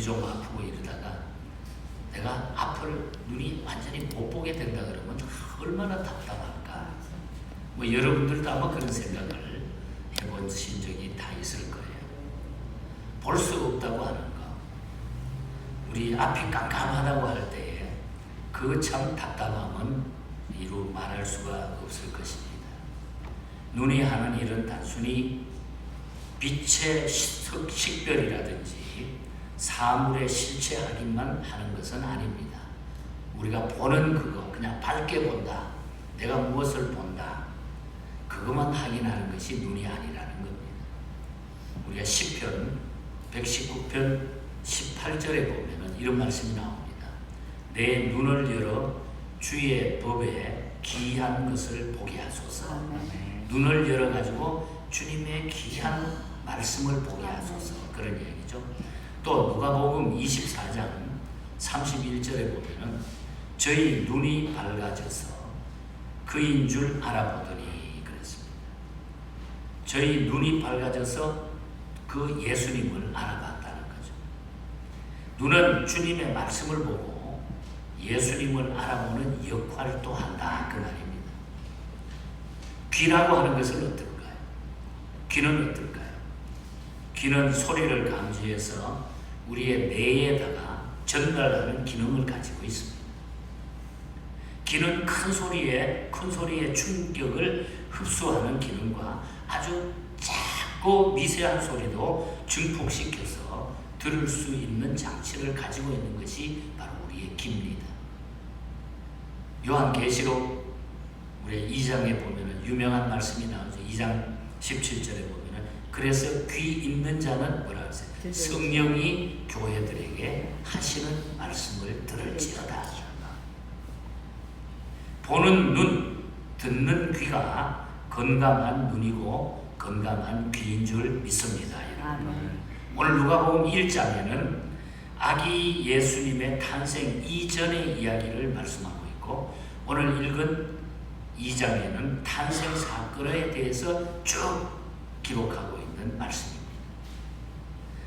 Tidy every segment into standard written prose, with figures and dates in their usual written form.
눈이 좀 아프고 이러다가 내가 앞을 눈이 완전히 못 보게 된다 그러면 얼마나 답답할까. 뭐 여러분들도 아마 그런 생각을 해보신 적이 다 있을 거예요. 볼 수 없다고 하는 거, 우리 앞이 깜깜하다고 할 때에 그 참 답답함은 이루 말할 수가 없을 것입니다. 눈이 하는 일은 단순히 빛의 식별이라든지 사물의 실체하기만 하는 것은 아닙니다. 우리가 보는 그거, 그냥 밝게 본다, 내가 무엇을 본다, 그것만 확인하는 것이 눈이 아니라는 겁니다. 우리가 시편 119편 18절에 보면 이런 말씀이 나옵니다. 내 눈을 열어 주의 법에 귀한 것을 보게 하소서. 눈을 열어가지고 주님의 귀한 말씀을 보게 하소서. 그런 얘기죠. 또 누가복음 24장 31절에 보면은 저희 눈이 밝아져서 그인 줄 알아보더니 그랬습니다. 저희 눈이 밝아져서 그 예수님을 알아봤다는 거죠. 눈은 주님의 말씀을 보고 예수님을 알아보는 역할도 한다 그 말입니다. 귀라고 하는 것은 어떨까요? 귀는 어떨까요? 귀는 소리를 감지해서 우리의 뇌에다가 전달하는 기능을 가지고 있습니다. 귀는 큰 소리의 충격을 흡수하는 기능과 아주 작고 미세한 소리도 증폭시켜서 들을 수 있는 장치를 가지고 있는 것이 바로 우리의 귀입니다. 요한계시록 우리 2장에 보면 유명한 말씀이 나오죠. 2장 17절에 보면 그래서 귀 있는 자는 뭐라 하세요? 성령이 교회들에게 하시는 말씀을 들을지어다. 보는 눈, 듣는 귀가 건강한 눈이고 건강한 귀인 줄 믿습니다. 오늘 누가복음 1장에는 아기 예수님의 탄생 이전의 이야기를 말씀하고 있고 오늘 읽은 2장에는 탄생 사건에 대해서 쭉 기록하고 있는 말씀입니다.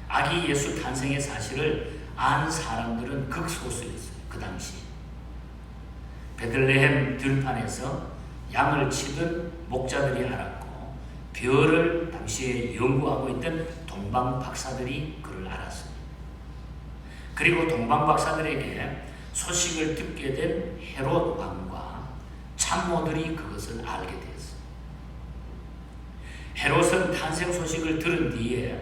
아기 예수 탄생의 사실을 안 사람들은 극소수였어요. 그 당시 베들레헴 들판에서 양을 치던 목자들이 알았고 별을 당시에 연구하고 있던 동방 박사들이 그를 알았습니다. 그리고 동방 박사들에게 소식을 듣게 된 헤롯 왕과 참모들이 그것을 알게 되었습니다. 헤롯은 탄생 소식을 들은 뒤에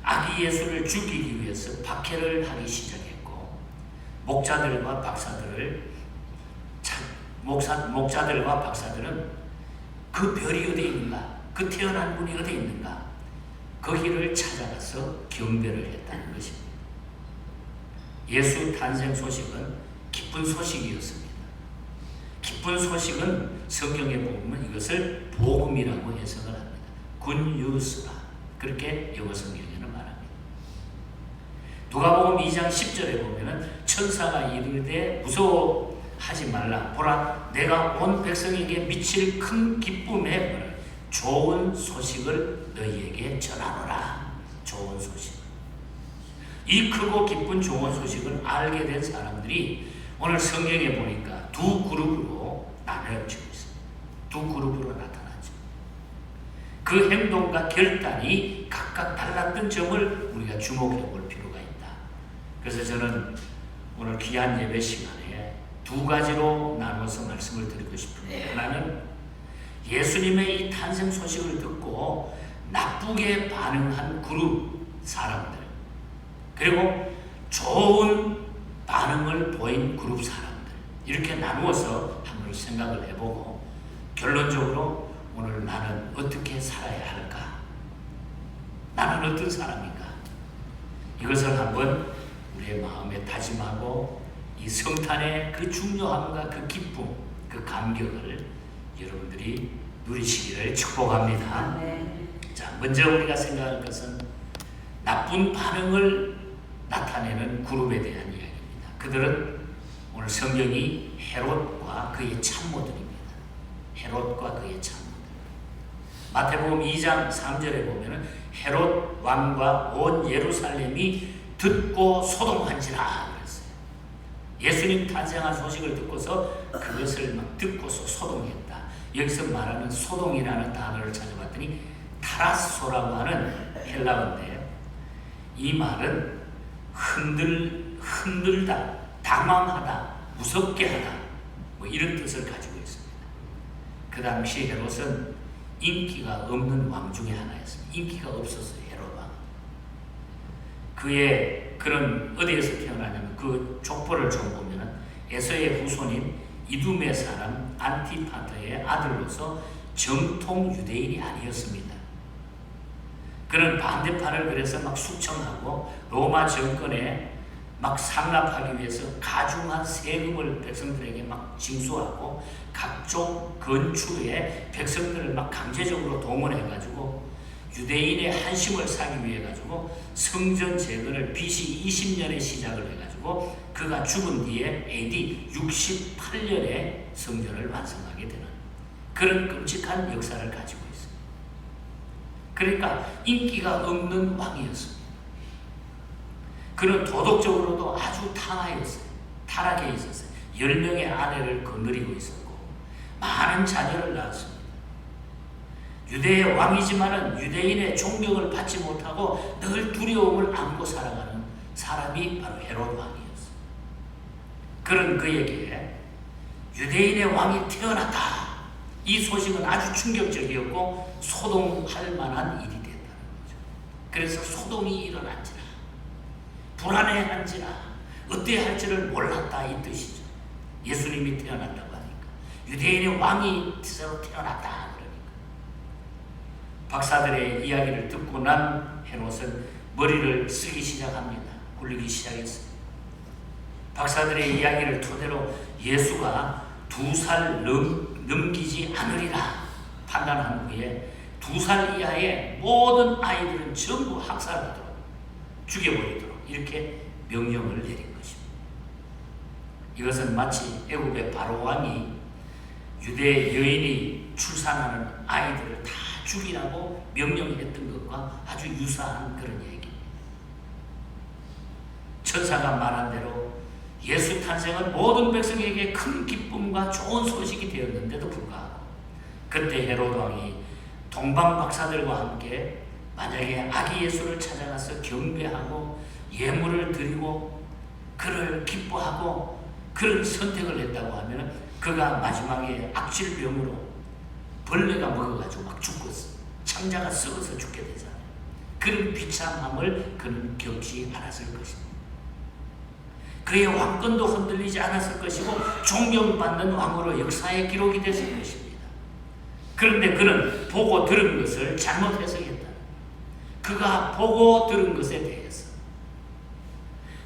아기 예수를 죽이기 위해서 박해를 하기 시작했고 목자들과 박사들은 그 별이 어디 있는가, 그 태어난 분이 어디 있는가, 거기를 찾아가서 경배를 했다는 것입니다. 예수 탄생 소식은 기쁜 소식이었습니다. 기쁜 소식은 성경에 보면 이것을 복음이라고 해석을 합니다. 굿뉴스라 그렇게 영어 성경에는 말합니다. 누가복음 2장 10절에 보면은 천사가 이르되 무서워하지 말라. 보라, 내가 온 백성에게 미칠 큰 기쁨에 좋은 소식을 너희에게 전하노라. 좋은 소식. 이 크고 기쁜 좋은 소식을 알게 된 사람들이 오늘 성경에 보니까 두 그룹으로 나눠지고 있습니다. 두 그룹으로 나타나죠. 그 행동과 결단이 각각 달랐던 점을 우리가 주목해 볼 필요가 있다. 그래서 저는 오늘 귀한 예배 시간에 두 가지로 나눠서 말씀을 드리고 싶은데, 하나는 예수님의 이 탄생 소식을 듣고 나쁘게 반응한 그룹 사람들, 그리고 좋은 반응을 보인 그룹 사람들, 이렇게 나누어서 한번 생각을 해보고 결론적으로 오늘 나는 어떻게 살아야 할까? 나는 어떤 사람인가? 이것을 한번 우리의 마음에 다짐하고 이 성탄의 그 중요함과 그 기쁨, 그 감격을 여러분들이 누리시기를 축복합니다. 자, 먼저 우리가 생각할 것은 나쁜 반응을 나타내는 그룹에 대한 이야기입니다. 그들은 오늘 성경이 헤롯과 그의 참모들입니다. 헤롯과 그의 참모들. 마태복음 2장 3절에 보면은 헤롯 왕과 온 예루살렘이 듣고 소동한지라 그랬어요. 예수님 탄생한 소식을 듣고서 그것을 막 듣고서 소동했다. 여기서 말하는 소동이라는 단어를 찾아봤더니 타라소라고 하는 헬라어인데, 이 말은 흔들다, 당황하다, 무섭게 하다, 뭐 이런 뜻을 가지고 있습니다. 그 당시 헤롯은 인기가 없는 왕 중에 하나였습니다. 인기가 없었어요, 헤롯 왕. 그의 그런 어디에서 태어나냐면 그 족보를 좀 보면은 에서의 후손인 이두메 사람 안티파터의 아들로서 정통 유대인이 아니었습니다. 그런 반대파를 그래서 막 숙청하고 로마 정권에 막 상납하기 위해서 가중한 세금을 백성들에게 막 징수하고 각종 건축에 백성들을 막 강제적으로 동원해가지고 유대인의 한심을 사기 위해 가지고 성전 재건을 BC 20년에 시작을 해가지고 그가 죽은 뒤에 AD 68년에 성전을 완성하게 되는 그런 끔찍한 역사를 가지고 있습니다. 그러니까 인기가 없는 왕이었습니다. 그는 도덕적으로도 아주 타락해 있었어요. 10명의 아내를 거느리고 있었고 많은 자녀를 낳았습니다. 유대의 왕이지만은 유대인의 존경을 받지 못하고 늘 두려움을 안고 살아가는 사람이 바로 헤롯 왕이었어요. 그런 그에게 유대인의 왕이 태어났다. 이 소식은 아주 충격적이었고 소동할 만한 일이 됐다는 거죠. 그래서 소동이 일어난지라, 불안해한지라, 어떻게 할지를 몰랐다 이 뜻이죠. 예수님이 태어났다고 하니까 유대인의 왕이 새로 태어났다. 박사들의 이야기를 듣고 난 헤롯은 머리를 쓰기 시작합니다. 굴리기 시작했어요. 박사들의 이야기를 토대로 예수가 2살 넘기지 않으리라 판단한 후에 2살 이하의 모든 아이들은 전부 학살하도록 죽여버리도록 이렇게 명령을 내린 것입니다. 이것은 마치 애굽의 바로 왕이 유대 여인이 출산하는 아이들을 다 죽이라고 명령했던 것과 아주 유사한 그런 얘기입니다. 천사가 말한 대로 예수 탄생은 모든 백성에게 큰 기쁨과 좋은 소식이 되었는데도 불구하고 그때 헤롯 왕이 동방 박사들과 함께 만약에 아기 예수를 찾아가서 경배하고 예물을 드리고 그를 기뻐하고 그런 선택을 했다고 하면 그가 마지막에 악질병으로 벌레가 먹어가지고 막 죽었어. 창자가 썩어서 죽게 되잖아요. 그런 비참함을 그는 겪지 않았을 것입니다. 그의 왕권도 흔들리지 않았을 것이고 존경받는 왕으로 역사의 기록이 됐을 것입니다. 그런데 그는 보고 들은 것을 잘못 해석했다. 그가 보고 들은 것에 대해서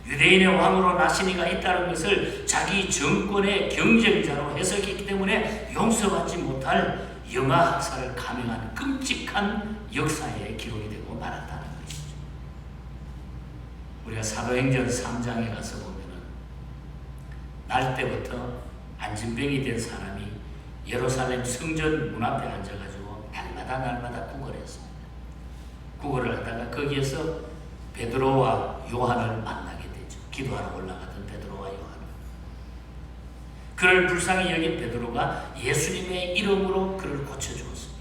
유대인의 왕으로 나시니가 있다는 것을 자기 정권의 경쟁자로 해석했기 때문에 용서받지 못할 영아학살을 감행한 끔찍한 역사의 기록이 되고 말았다는 것이죠. 우리가 사도행전 3장에 가서 보면은 날 때부터 안진병이 된 사람이 예루살렘 성전 문 앞에 앉아가지고 날마다 구걸했습니다. 구걸을 하다가 거기에서 베드로와 요한을 만나게 되죠. 기도하러 올라가던 베드로와 요한. 그를 불쌍히 여긴 베드로가 예수님의 이름으로 그를 고쳐주었습니다.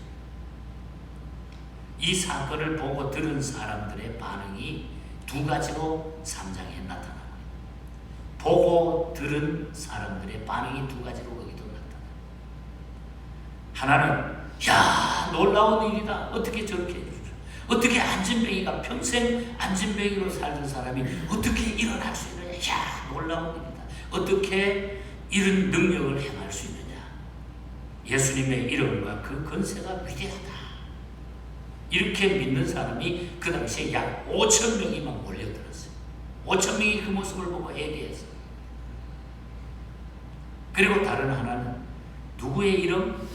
이 사건을 보고 들은 사람들의 반응이 2가지로 3장에 나타납니다. 보고 들은 사람들의 반응이 2가지로 거기도 나타납니다. 하나는 야 놀라운 일이다. 어떻게 저렇게 해주죠? 어떻게 안진뱅이가 평생 안진뱅이로 살던 사람이 어떻게 일어날 수 있느냐? 야 놀라운 일이다. 어떻게 이런 능력을 행할 수 있느냐? 예수님의 이름과 그 권세가 위대하다. 이렇게 믿는 사람이 그 당시에 약 5,000명이 막 몰려들었어요. 5,000명이 그 모습을 보고 회개했어요. 그리고 다른 하나는 누구의 이름?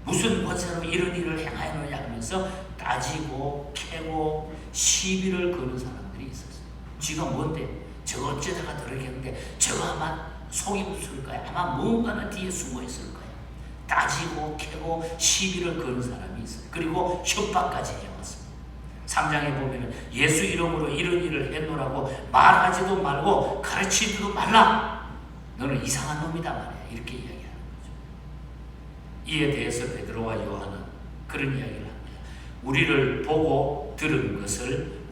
무슨 권세로 이런 일을 행하였느냐 하면서 따지고 캐고 시비를 거는 사람들이 있었어요. 쥐가 뭔데? 저거 어쩌다가 들어겠는데 저거 아마 속이 무서울 거야. 아마 뭔가는 뒤에 숨어 있을 거야. 따지고 캐고 시비를 거는 사람이 있어요. 그리고 협박까지 해왔습니다. 3장에 보면은 예수 이름으로 이런 일을 했노라고 말하지도 말고 가르치지도 말라. 너는 이상한 놈이다 말이야. 이렇게 이야기하는 거죠. 이에 대해서 베드로와 요한은 그런 이야기를 합니다. 우리는 보고 들은 것을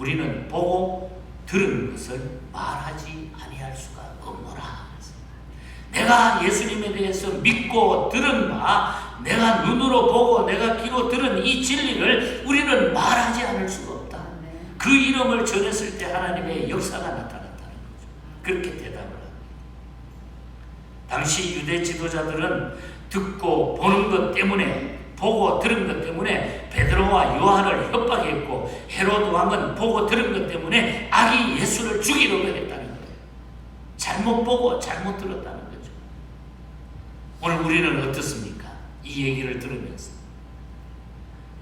말하지 아니할 수가 없노라. 내가 예수님에 대해서 믿고 들은 바, 내가 눈으로 보고 내가 귀로 들은 이 진리를 우리는 말하지 않을 수가 없다. 그 이름을 전했을 때 하나님의 역사가 나타났다는 거죠. 그렇게 대답을 합니다. 당시 유대 지도자들은 듣고 보는 것 때문에, 보고 들은 것 때문에 베드로와 요한을 협박했고, 헤로드 왕은 보고 들은 것 때문에 아기 예수를 죽이려고 했다는 거예요. 잘못 보고 잘못 들었다는 거죠. 오늘 우리는 어떻습니까? 이 얘기를 들으면서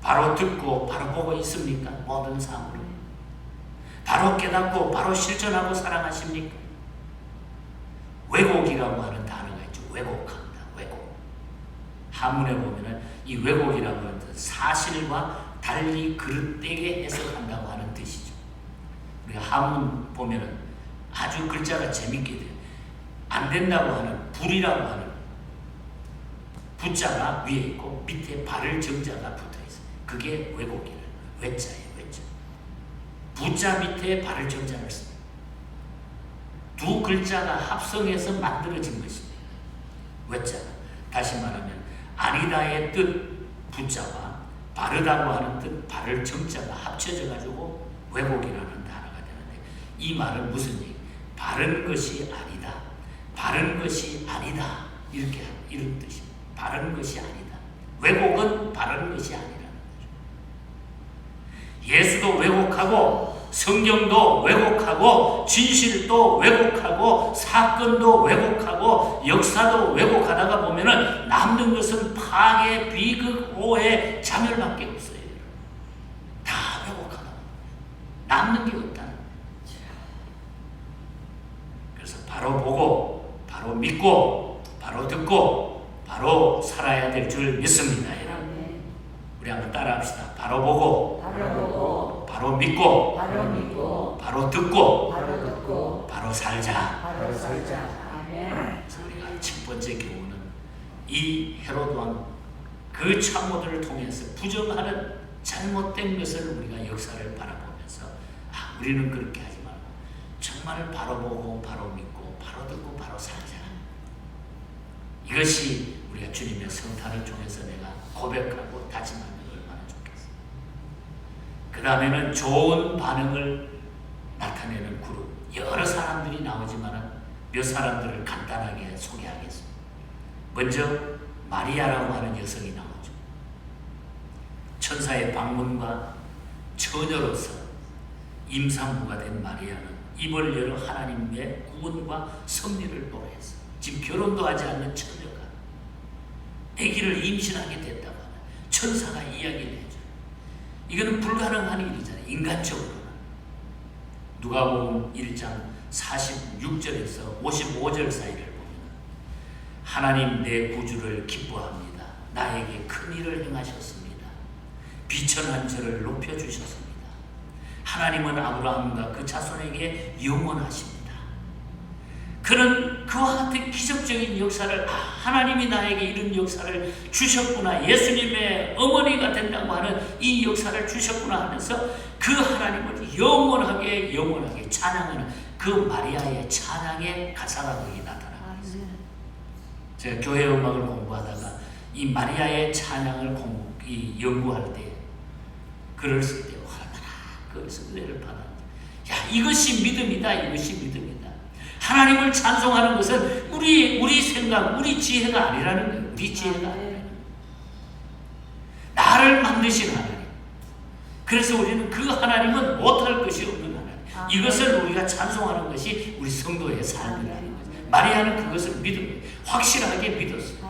바로 듣고 바로 보고 있습니까? 모든 삶으로 바로 깨닫고 바로 실천하고 살아가십니까? 왜곡이라고 하는 단어가 있죠. 왜곡합니다. 왜곡. 한문에 보면은 이 왜곡이라고 하는 뜻, 사실과 달리 그릇되게 해석한다고 하는 뜻이죠. 우리가 한문 보면은 아주 글자가 재밌게 돼요. 안 된다고 하는 불이라고 하는 부자가 위에 있고 밑에 발을 정자가 붙어 있어요. 그게 왜곡이에요. 외자예요. 외자. 부자 밑에 발을 정자를 씁니다. 두 글자가 합성해서 만들어진 것입니다. 외자가. 다시 말하면 아니다의 뜻 부자와 바르다고 하는 뜻 발을 정자가 합쳐져 가지고 왜곡이라는 단어가 되는데, 이 말은 무슨 얘기? 바른 것이 아니다. 바른 것이 아니다. 이런 뜻입니다. 바른 것이 아니다. 왜곡은 바른 것이 아니라는 거죠. 예수도 왜곡하고, 성경도 왜곡하고, 진실도 왜곡하고, 사건도 왜곡하고, 역사도 왜곡하다가 보면은 남는 것은 파괴, 비극, 오해, 자멸밖에 없어요. 다 왜곡하다. 남는 게 없다는 거예요. 그래서 바로 보고, 바로 믿고, 바로 듣고, 바로 살아야 될 줄 믿습니다. 여러분. 우리 한번 따라합시다. 바로 보고, 바로 믿고, 바로 듣고, 바로 살자. 그래서 우리가 첫 번째 교훈은 이 헤로드 왕 그 참모들을 통해서 부정하는 잘못된 것을 우리가 역사를 바라보면서 우리는 그렇게 하지 말고 정말 바로 보고, 바로 믿고, 바로 듣고, 바로 살자. 이것이 우리가 주님의 성탄을 통해서 내가 고백하고 다짐하면 얼마나 좋겠어. 그 다음에는 좋은 반응을 나타내는 그룹. 여러 사람들이 나오지만 몇 사람들을 간단하게 소개하겠습니다. 먼저 마리아라고 하는 여성이 나오죠. 천사의 방문과 처녀로서 임산부가 된 마리아는 입을 열어 하나님의 구원과 섭리를 노래했어요. 지금 결혼도 하지 않는 처녀가 아기를 임신하게 됐다고 하는 천사가 이야기를 해줘요. 이거는 불가능한 일이잖아요. 인간적으로는. 누가복음 1장 46절에서 55절 사이를 보면 하나님 내 구주를 기뻐합니다. 나에게 큰 일을 행하셨습니다. 비천한 저를 높여주셨습니다. 하나님은 아브라함과 그 자손에게 영원하십니다. 그는 그와 같은 기적적인 역사를, 하나님이 나에게 이런 역사를 주셨구나, 예수님의 어머니가 된다고 하는 이 역사를 주셨구나 하면서 그 하나님을 영원하게 찬양하는 그 마리아의 찬양의 가사가 거기 나타나고 있어요. 제가 교회 음악을 공부하다가 이 마리아의 찬양을 연구할 때 글을 쓸 때 얼마나 거기서 은혜를 받았는데, 이것이 믿음이다. 이것이 믿음이다. 하나님을 찬송하는 것은 우리 생각, 우리 지혜가 아니라는 거예요. 우리 지혜가 아니라는 거예요. 나를 만드신 하나님. 그래서 우리는 그 하나님은 못할 것이 없는 하나님. 이것을 우리가 찬송하는 것이 우리 성도의 삶이라는 거죠. 마리아는 그것을 확실하게 믿었어요.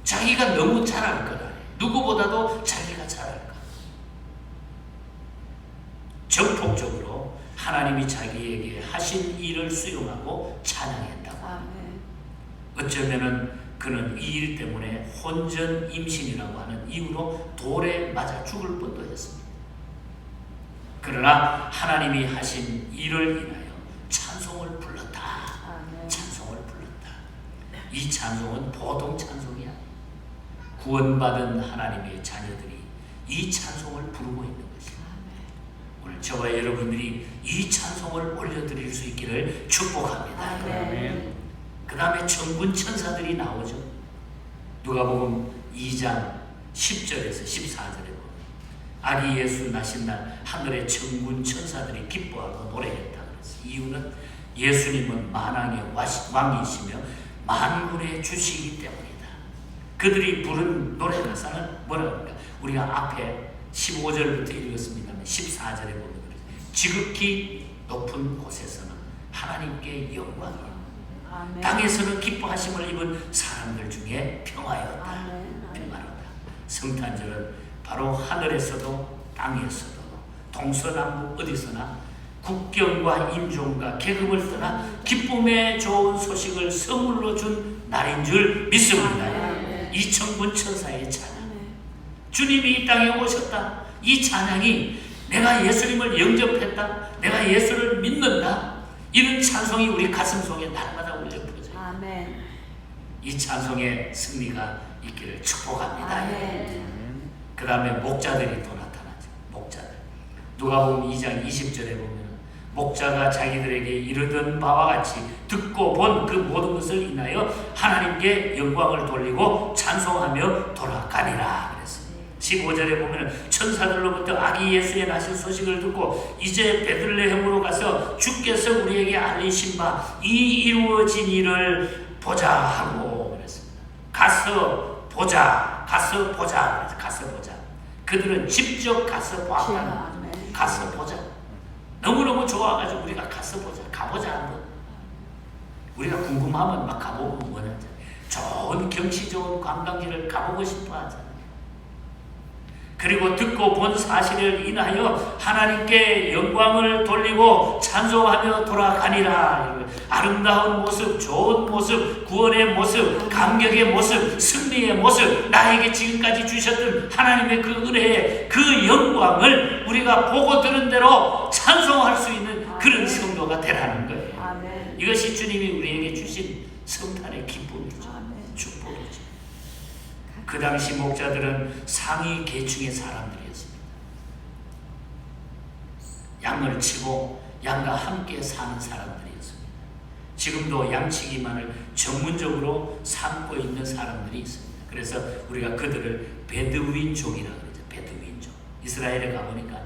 자기가 너무 잘할 거다. 누구보다도 자기가 잘할 거다. 전폭적으로 하나님이 자기에게 하신 일을 수용하고 찬양했다고. 어쩌면은 그는 이 일 때문에 혼전 임신이라고 하는 이유로 돌에 맞아 죽을 뻔도 했습니다. 그러나 하나님이 하신 일을 인하여 찬송을 불렀다. 아멘. 찬송을 불렀다. 이 찬송은 보통 찬송이 아니에요. 구원받은 하나님의 자녀들이 이 찬송을 부르고 있는 것입니다. 오늘 저와 여러분들이 이 찬송을 올려드릴 수 있기를 축복합니다. 아멘. 그 다음에 천군 천사들이 나오죠. 누가복음 2장 10절에서 14절에 보면 아기 예수 나신 날 하늘의 천군 천사들이 기뻐하고 노래했다 그랬어요. 이유는 예수님은 만왕의 왕이시며 만군의 주시이기 때문이다. 그들이 부른 노래 가사는 뭐랍니까? 우리가 앞에 15절부터 읽었습니다만 14절에 보면 지극히 높은 곳에서는 하나님께 영광이요 아멘. 땅에서는 기뻐하심을 입은 사람들 중에 평화였다. 아멘. 평화로다. 성탄절은 바로 하늘에서도 땅에서도 동서남북 어디서나 국경과 인종과 계급을 떠나 기쁨의 좋은 소식을 선물로 준 날인 줄 믿습니다. 아멘. 이 천군 천사의 찬양, 아멘. 주님이 이 땅에 오셨다. 이 찬양이 내가 예수님을 영접했다, 내가 예수를 믿는다, 이런 찬송이 우리 가슴 속에 날마다 울려 퍼져요. 아멘. 이 찬송의 승리가 있기를 축복합니다. 아멘. 그 다음에 목자들이 또 나타나죠. 목자들. 누가복음 2장 20절에 보면 목자가 자기들에게 이르던 바와 같이 듣고 본 그 모든 것을 인하여 하나님께 영광을 돌리고 찬송하며 돌아가니라 그랬어요. 15절에 보면 천사들로부터 아기 예수의 나신 소식을 듣고 이제 베들레헴으로 가서 주께서 우리에게 알리신 바 이 이루어진 일을 보자 하고 그랬습니다. 가서 보자. 그들은 직접 가서 보았다. 아멘. 가서 보자. 너무너무 좋아가지고 우리가 가서 보자. 가보자 한번. 우리가 궁금하면 막 가보고 원하잖아. 좋은 경치 좋은 관광지를 가보고 싶어 하잖아. 그리고 듣고 본 사실을 인하여 하나님께 영광을 돌리고 찬송하며 돌아가니라. 아름다운 모습, 좋은 모습, 구원의 모습, 감격의 모습, 승리의 모습, 나에게 지금까지 주셨던 하나님의 그 은혜의 그 영광을 우리가 보고 들은 대로 찬송할 수 있는 그런 성도가 되라는 거예요. 아멘. 이것이 주님이 우리에게 주신 성탄의 기쁨이죠. 아멘. 축복이죠. 그 당시 목자들은 상위 계층의 사람들이었습니다. 양을 치고 양과 함께 사는 사람들이었습니다. 지금도 양치기만을 전문적으로 삼고 있는 사람들이 있습니다. 그래서 우리가 그들을 베드윈족이라고 그러죠. 베드윈족. 이스라엘에 가보니까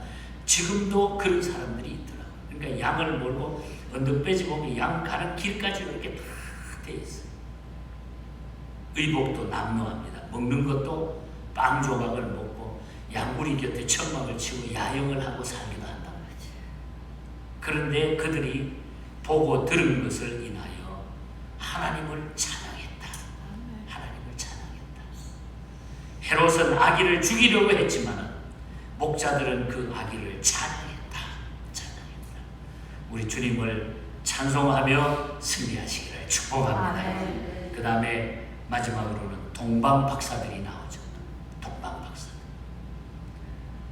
지금도 그런 사람들이 있더라고요. 그러니까 양을 몰고 언덕 빼지 보면 양 가는 길까지 이렇게 다 돼 있어요. 의복도 남루합니다. 먹는 것도 빵 조각을 먹고 양구리 곁에 천막을 치고 야영을 하고 살기도 한다고 하지. 그런데 그들이 보고 들은 것을 인하여 하나님을 찬양했다. 하나님을 찬양했다. 헤롯은 아기를 죽이려고 했지만 목자들은 그 아기를 찬양했다. 찬양했다. 우리 주님을 찬송하며 승리하시기를 축복합니다. 그 다음에 마지막으로는 동방 박사들이 나오죠. 동방 박사들.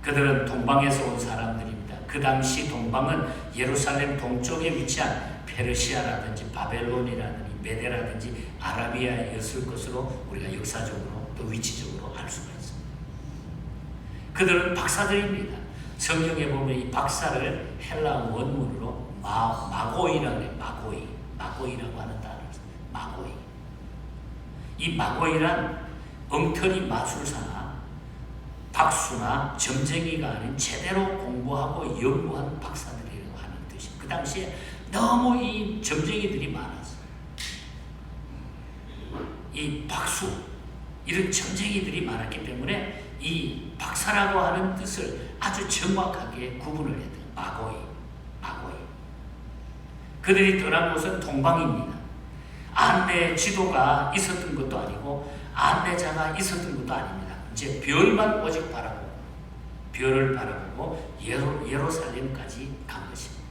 그들은 동방에서 온 사람들입니다. 그 당시 동방은 예루살렘 동쪽에 위치한 페르시아라든지 바벨론이라든지 메데라든지 아라비아였을 것으로 우리가 역사적으로 또 위치적으로 알 수가 있습니다. 그들은 박사들입니다. 성경에 보면 이 박사를 헬라 원문으로 마고이라고 해요. 마고이라고 하는 단어입니다. 마고이. 이 마고이란 엉터리 마술사나 박수나 점쟁이가 아닌 제대로 공부하고 연구한 박사들이라고 하는 뜻이에요. 그 당시에 너무 이 점쟁이들이 많았어요. 이 박수, 이런 점쟁이들이 많았기 때문에 이 박사라고 하는 뜻을 아주 정확하게 구분을 해야 돼요. 마고이. 그들이 떠난 곳은 동방입니다. 안내 지도가 있었던 것도 아니고 안내자가 있었던 것도 아닙니다. 이제 별만 오직 바라보고 별을 바라보고 예루살렘까지 간 것입니다.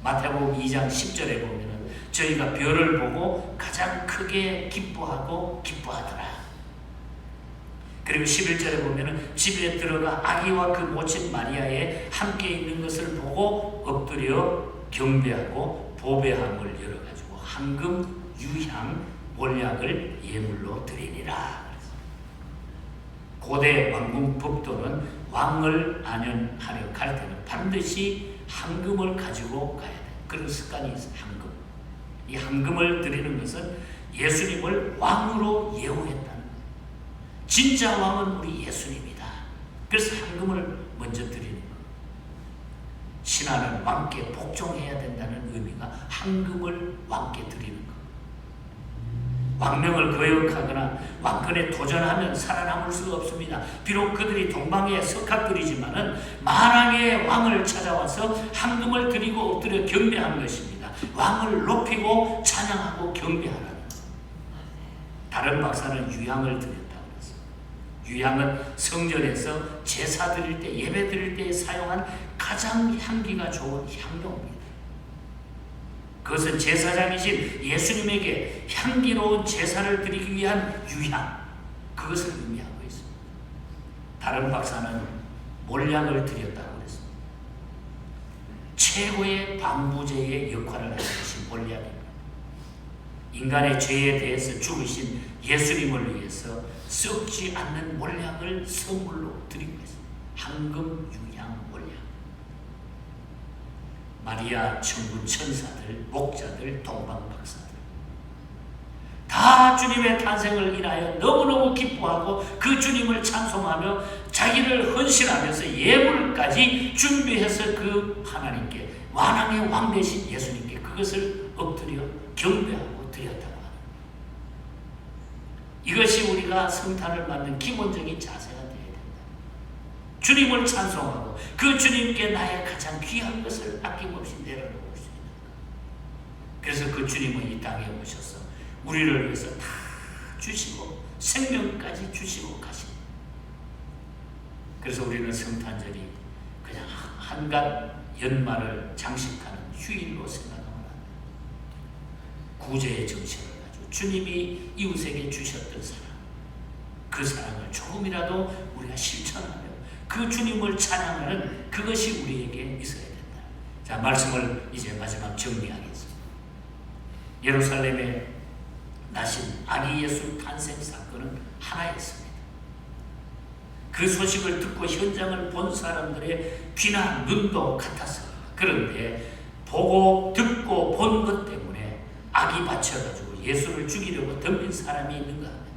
마태복음 2장 10절에 보면은 저희가 별을 보고 가장 크게 기뻐하더라. 그리고 11절에 보면은 집에 들어가 아기와 그 모친 마리아에 함께 있는 것을 보고 엎드려 경배하고 보배함을 열어가지고 황금, 유향, 몰약을 예물로 드리니라. 고대 왕궁 법도는 왕을 안연하려 갈 때는 반드시 황금을 가지고 가야 돼. 그런 습관이 있어. 황금. 이 황금을 드리는 것은 예수님을 왕으로 예우했다는 거예요. 진짜 왕은 우리 예수님이다. 그래서 황금을 먼저 드리는 거예요. 신하는 왕께 복종해야 된다는 의미가 황금을 왕께 드리는 거예요. 왕명을 거역하거나 왕권에 도전하면 살아남을 수가 없습니다. 비록 그들이 동방의 석학들이지만은 만왕의 왕을 찾아와서 황금을 드리고 엎드려 경배한 것입니다. 왕을 높이고 찬양하고 경배하라는 거예요. 다른 박사는 유향을 드렸다고 그랬어요. 유향은 성전에서 제사 드릴 때, 예배 드릴 때 사용한 가장 향기가 좋은 향료입니다. 그것은 제사장이신 예수님에게 향기로운 제사를 드리기 위한 유향, 그것을 의미하고 있습니다. 다른 박사는 몰약을 드렸다고 그랬습니다. 최고의 방부제의 역할을 하는 것이 몰약입니다. 인간의 죄에 대해서 죽으신 예수님을 위해서 썩지 않는 몰약을 선물로 드리고 있습니다. 황금, 유향, 몰약. 마리아, 천군 천사들, 목자들, 동방 박사들 다 주님의 탄생을 인하여 너무너무 기뻐하고 그 주님을 찬송하며 자기를 헌신하면서 예물까지 준비해서 그 하나님께, 만왕의 왕 되신 예수님께 그것을 엎드려 경배하고 드렸다고 합니다. 이것이 우리가 성탄을 맞는 기본적인 자세가 되어야 된다. 주님을 찬송하고 그 주님께 나의 가장 귀한 것을 아낌없이 내려놓을 수 있는 것. 그래서 그 주님은 이 땅에 오셔서 우리를 위해서 다 주시고 생명까지 주시고 가십니다. 그래서 우리는 성탄절이 그냥 한갓 연말을 장식하는 휴일로 생각하면 안 돼요. 구제의 정신을 가지고 주님이 이웃에게 주셨던 사랑, 그 사랑을 조금이라도 우리가 실천하며 그 주님을 찬양하는 그것이 우리에게 있어야 된다. 자, 말씀을 이제 마지막 정리하겠습니다. 예루살렘에 나신 아기 예수 탄생 사건은 하나였습니다. 그 소식을 듣고 현장을 본 사람들의 귀나 눈도 같았어요. 그런데 보고 듣고 본 것 때문에 악이 받쳐가지고 예수를 죽이려고 덤빈 사람이 있는가 하면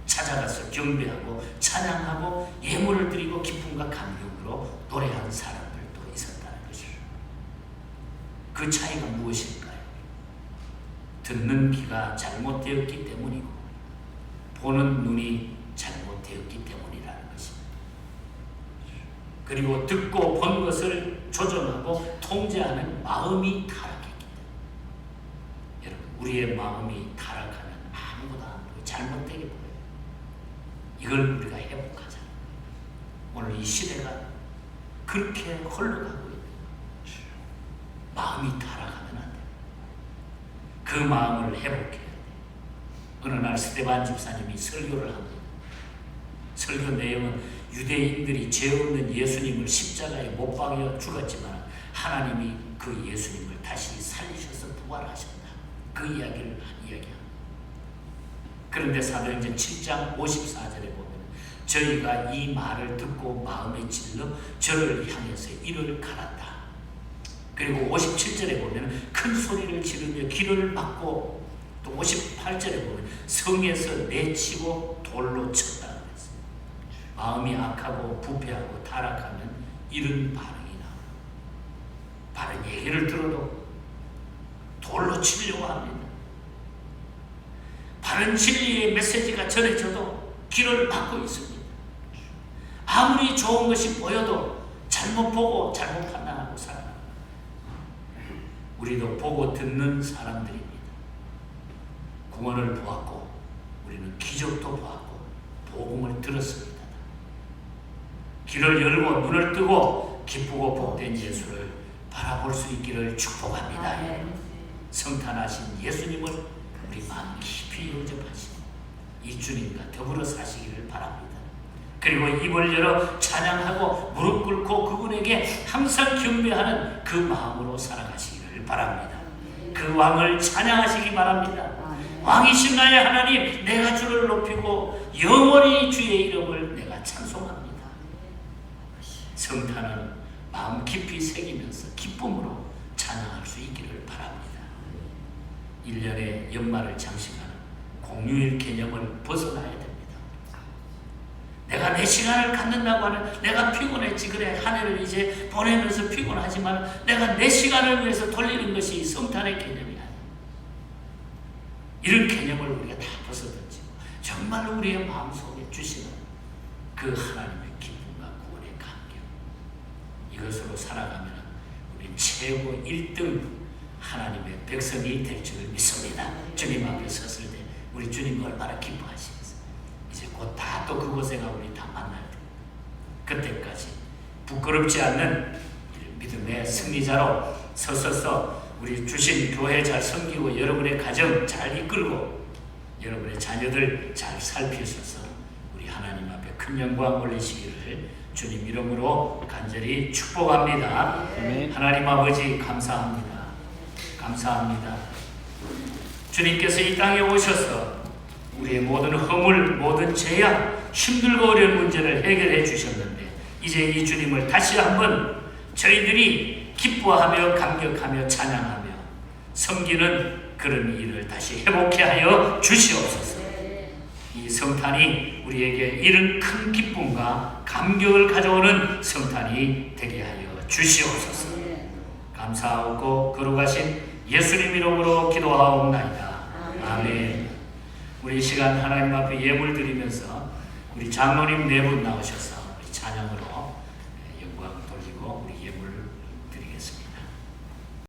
찾아가서 경배하고 찬양하고 예물을 드리고 기쁨과 감격으로 노래하는 사람들도 있었다는 것이죠. 그 차이가 무엇일까요? 듣는 귀가 잘못되었기 때문이고 보는 눈이 잘못되었기 때문이라는 것입니다. 그리고 듣고 본 것을 조정하고 통제하는 마음이 타락했기 때문에. 여러분, 우리의 마음이 타락하면 아무것도 잘못되게 보여요. 이걸 우리가 회복하자. 오늘 이 시대가 그렇게 흘러가고 있는 마음이 타락하면 안 돼. 그 마음을 회복해야 돼. 어느 날 스데반 집사님이 설교를 합니다. 설교 내용은 유대인들이 죄 없는 예수님을 십자가에 못 박여 죽었지만 하나님이 그 예수님을 다시 살리셔서 부활하셨다. 그 이야기를 이야기합니다. 그런데 사도행전 7장 54절에 보면 저희가 이 말을 듣고 마음에 찔러 저를 향해서 이를 갈았다. 그리고 57절에 보면 큰 소리를 지르며 길을 막고, 또 58절에 보면 성에서 내치고 돌로 쳤다 그랬어요. 마음이 악하고 부패하고 타락하면 이런 반응이 나와요. 바른 얘기를 들어도 돌로 치려고 합니다. 바른 진리의 메시지가 전해져도 길을 막고 있습니다. 아무리 좋은 것이 보여도 잘못 보고 잘못 판단하고 살아갑니다. 우리도 보고 듣는 사람들입니다. 구원을 보았고 우리는 기적도 보았고 복음을 들었습니다. 길을 열고 눈을 뜨고 기쁘고 복된 예수를 바라볼 수 있기를 축복합니다. 성탄하신 예수님을 우리 마음 깊이 영접하시고 이 주님과 더불어 사시기를 바랍니다. 그리고 입을 열어 찬양하고 무릎 꿇고 그분에게 항상 경배하는 그 마음으로 살아가시기를 바랍니다. 그 왕을 찬양하시기 바랍니다. 왕이신 나의 하나님, 내가 주를 높이고 영원히 주의 이름을 내가 찬송합니다. 성탄은 마음 깊이 새기면서 기쁨으로 찬양할 수 있기를 바랍니다. 1년의 연말을 장식하는 공휴일 개념을 벗어나야 됩니다. 내가 내 시간을 갖는다고 하는, 내가 피곤했지, 그래 한 해를 이제 보내면서 피곤하지만 내가 내 시간을 위해서 돌리는 것이 성탄의 개념이 아니에요. 이런 개념을 우리가 다 벗어던지고 정말 우리의 마음속에 주시는 그 하나님의 기쁨과 구원의 감격, 이것으로 살아가면 우리 최고 1등 하나님의 백성이 될 줄 믿습니다. 주님 앞에 섰을 때 우리 주님 얼마나 기뻐하시겠어요. 이제 곧 다 또 그곳에 가 우리 다 만날 때, 그때까지 부끄럽지 않는 믿음의 승리자로 서서서 우리 주신 교회 잘 섬기고 여러분의 가정 잘 이끌고 여러분의 자녀들 잘 살피셔서 우리 하나님 앞에 큰 영광 올리시기를 주님 이름으로 간절히 축복합니다. 아멘. 하나님 아버지 감사합니다. 감사합니다. 주님께서 이 땅에 오셔서 우리의 모든 허물, 모든 죄악, 힘들고 어려운 문제를 해결해 주셨는데 이제 이 주님을 다시 한번 저희들이 기뻐하며 감격하며 찬양하며 섬기는 그런 일을 다시 회복해 하여 주시옵소서. 이 성탄이 우리에게 이런 큰 기쁨과 감격을 가져오는 성탄이 되게 하여 주시옵소서. 감사하고 거룩하신 예수님 이름으로 기도하옵나이다. 아멘. 우리 이 시간 하나님 앞에 예물 드리면서 우리 장로님 네 분 나오셔서